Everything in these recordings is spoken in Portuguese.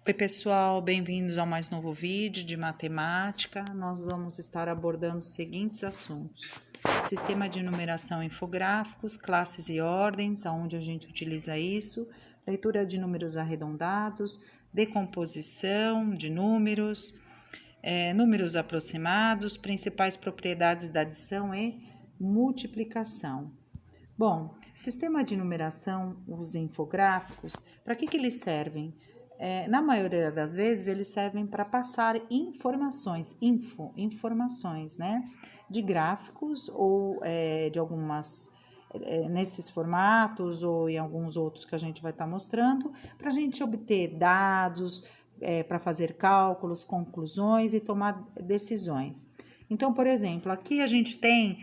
Oi pessoal, bem-vindos ao mais novo vídeo de matemática. Nós vamos estar abordando os seguintes assuntos: sistema de numeração infográficos, classes e ordens, aonde a gente utiliza isso, leitura de números arredondados, decomposição de números, números aproximados, principais propriedades da adição e multiplicação. Bom, sistema de numeração, os infográficos, para que eles servem? Na maioria das vezes, eles servem para passar informações, né? De gráficos ou de algumas, nesses formatos ou em alguns outros que a gente vai estar mostrando, para a gente obter dados, para fazer cálculos, conclusões e tomar decisões. Então, por exemplo, aqui a gente tem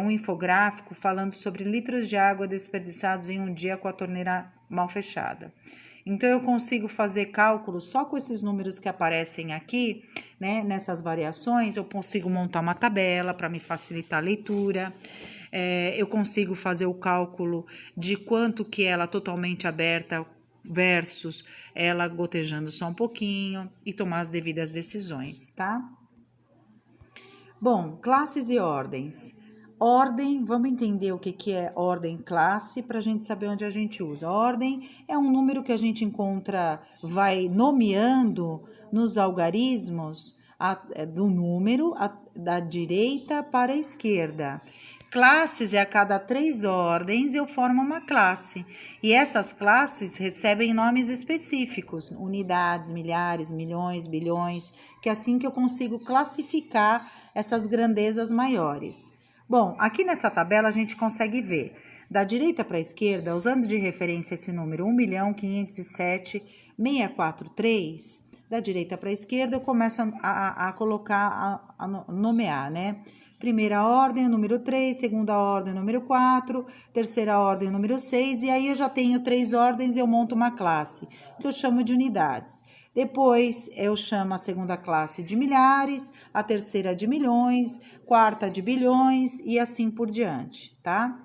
um infográfico falando sobre litros de água desperdiçados em um dia com a torneira mal fechada. Então, eu consigo fazer cálculos só com esses números que aparecem aqui, né? Nessas variações, eu consigo montar uma tabela para me facilitar a leitura. Eu consigo fazer o cálculo de quanto que ela totalmente aberta versus ela gotejando só um pouquinho e tomar as devidas decisões, tá? Bom, classes e ordens. Ordem, vamos entender o que é ordem classe para a gente saber onde a gente usa. Ordem é um número que a gente encontra, vai nomeando nos algarismos do número da direita para a esquerda. Classes é a cada 3 ordens eu formo uma classe. E essas classes recebem nomes específicos, unidades, milhares, milhões, bilhões, que é assim que eu consigo classificar essas grandezas maiores. Bom, aqui nessa tabela a gente consegue ver, da direita para a esquerda, usando de referência esse número 1.507.643, da direita para a esquerda eu começo a colocar, a nomear, né? Primeira ordem, o número 3, segunda ordem, o número 4, terceira ordem, o número 6, e aí eu já tenho 3 ordens e eu monto uma classe, que eu chamo de unidades. Depois, eu chamo a segunda classe de milhares, a terceira de milhões, quarta de bilhões e assim por diante, tá?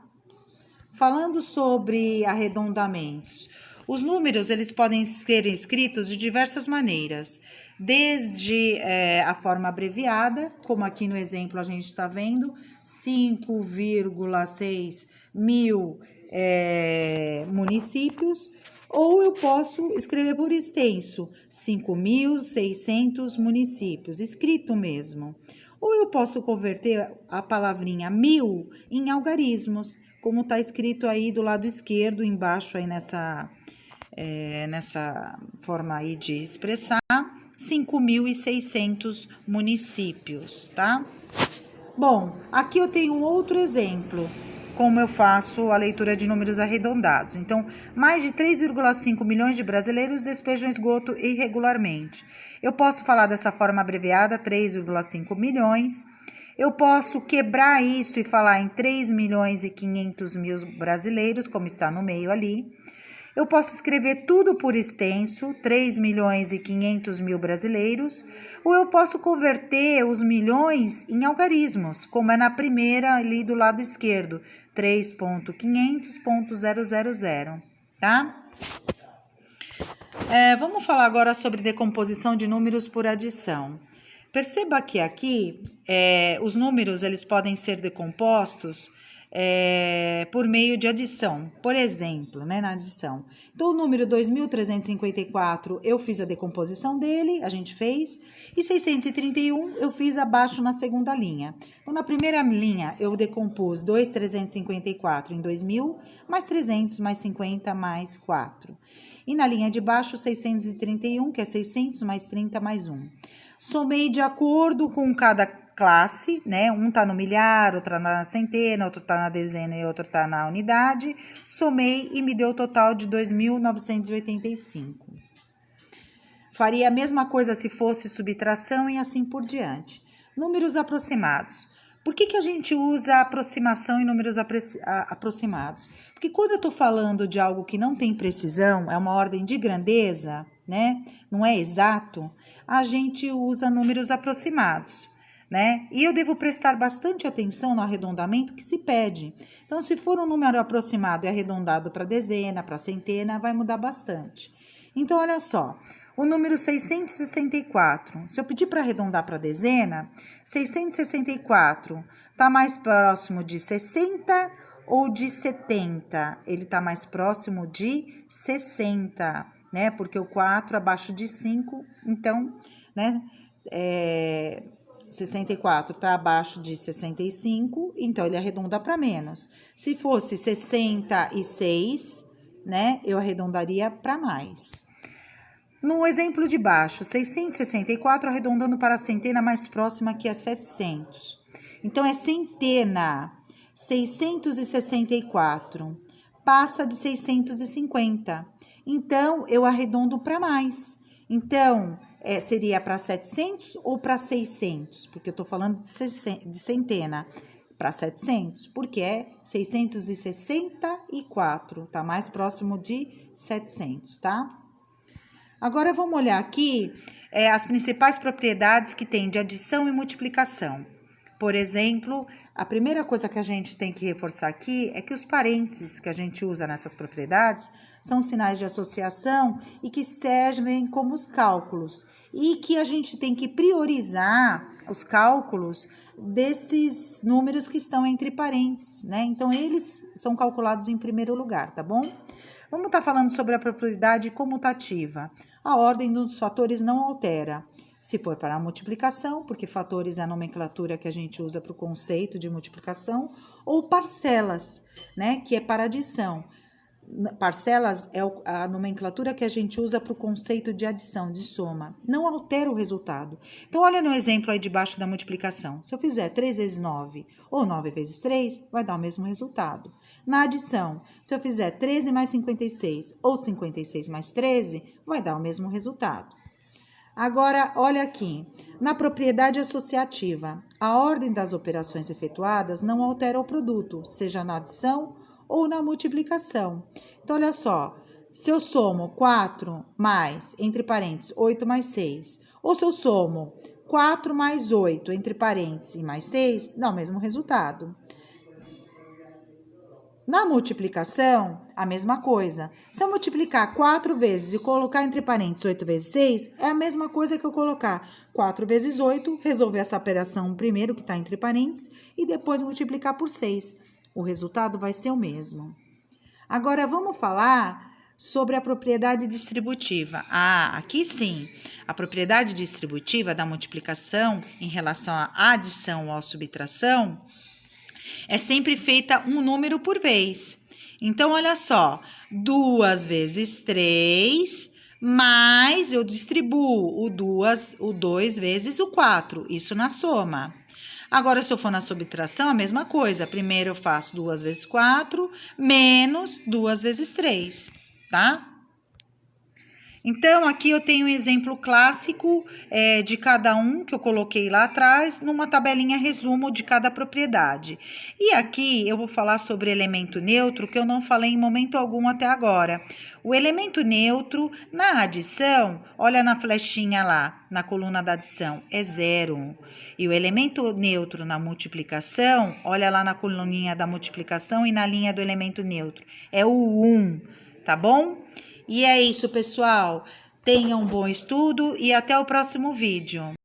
Falando sobre arredondamentos, os números, eles podem ser escritos de diversas maneiras, desde a forma abreviada, como aqui no exemplo a gente está vendo, 5,6 mil municípios, ou eu posso escrever por extenso, 5.600 municípios, escrito mesmo. Ou eu posso converter a palavrinha mil em algarismos, como está escrito aí do lado esquerdo, embaixo aí nessa forma aí de expressar, 5.600 municípios, tá? Bom, aqui eu tenho um outro exemplo, como eu faço a leitura de números arredondados. Então, mais de 3,5 milhões de brasileiros despejam esgoto irregularmente. Eu posso falar dessa forma abreviada, 3,5 milhões. Eu posso quebrar isso e falar em 3 milhões e 500 mil brasileiros, como está no meio ali. Eu posso escrever tudo por extenso, 3 milhões e 500 mil brasileiros, ou eu posso converter os milhões em algarismos, como é na primeira ali do lado esquerdo, 3.500.000, tá? Vamos falar agora sobre decomposição de números por adição. Perceba que aqui, os números eles podem ser decompostos por meio de adição, por exemplo, né, na adição. Então, o número 2.354, eu fiz a decomposição dele, a gente fez, e 631 eu fiz abaixo na segunda linha. Então, na primeira linha, eu decompus 2.354 em 2.000, mais 300, mais 50, mais 4. E na linha de baixo, 631, que é 600, mais 30, mais 1. Somei de acordo com cada classe, né? Um tá no milhar, outro tá na centena, outro tá na dezena e outro tá na unidade. Somei e me deu o total de 2.985. Faria a mesma coisa se fosse subtração e assim por diante. Números aproximados. Por que a gente usa aproximação em números aproximados? Porque quando eu tô falando de algo que não tem precisão, é uma ordem de grandeza, né? Não é exato, a gente usa números aproximados, né? E eu devo prestar bastante atenção no arredondamento que se pede. Então, se for um número aproximado e arredondado para dezena, para centena, vai mudar bastante. Então, olha só, o número 664. Se eu pedir para arredondar para dezena, 664 está mais próximo de 60 ou de 70? Ele está mais próximo de 60, né? Porque o 4 abaixo de 5, então, né? 64 está abaixo de 65, então ele arredonda para menos. Se fosse 66, né? Eu arredondaria para mais. No exemplo de baixo, 664 arredondando para a centena mais próxima, que é 700. Então, é centena. 664 passa de 650. Então, eu arredondo para mais. Então, seria para 700 ou para 600? Porque eu estou falando de centena. Para 700, porque é 664. Está mais próximo de 700, tá? Agora, vamos olhar aqui as principais propriedades que tem de adição e multiplicação. Por exemplo, a primeira coisa que a gente tem que reforçar aqui é que os parênteses que a gente usa nessas propriedades são sinais de associação e que servem como os cálculos. E que a gente tem que priorizar os cálculos desses números que estão entre parênteses, né? Então, eles são calculados em primeiro lugar, tá bom? Vamos estar falando sobre a propriedade comutativa. A ordem dos fatores não altera. Se for para a multiplicação, porque fatores é a nomenclatura que a gente usa para o conceito de multiplicação, ou parcelas, né, que é para adição. Parcelas é a nomenclatura que a gente usa para o conceito de adição, de soma. Não altera o resultado. Então, olha no exemplo aí de baixo da multiplicação. Se eu fizer 3 vezes 9 ou 9 vezes 3, vai dar o mesmo resultado. Na adição, se eu fizer 13 mais 56 ou 56 mais 13, vai dar o mesmo resultado. Agora, olha aqui. Na propriedade associativa, a ordem das operações efetuadas não altera o produto, seja na adição ou na multiplicação. Então, olha só, se eu somo 4 mais, entre parênteses, 8 mais 6, ou se eu somo 4 mais 8, entre parênteses, e mais 6, dá o mesmo resultado. Na multiplicação, a mesma coisa. Se eu multiplicar 4 vezes e colocar entre parênteses 8 vezes 6, é a mesma coisa que eu colocar 4 vezes 8, resolver essa operação primeiro, que está entre parênteses, e depois multiplicar por 6. O resultado vai ser o mesmo. Agora, vamos falar sobre a propriedade distributiva. Aqui sim, a propriedade distributiva da multiplicação em relação à adição ou à subtração é sempre feita um número por vez. Então, olha só, 2 vezes 3, mais eu distribuo o 2 vezes o 4, isso na soma. Agora, se eu for na subtração, a mesma coisa. Primeiro eu faço 2 vezes 4, menos 2 vezes 3, tá? Então, aqui eu tenho um exemplo clássico de cada um que eu coloquei lá atrás, numa tabelinha resumo de cada propriedade. E aqui eu vou falar sobre elemento neutro, que eu não falei em momento algum até agora. O elemento neutro, na adição, olha na flechinha lá, na coluna da adição, é 0. E o elemento neutro na multiplicação, olha lá na coluninha da multiplicação e na linha do elemento neutro, é o 1, tá bom? E é isso, pessoal. Tenham um bom estudo e até o próximo vídeo.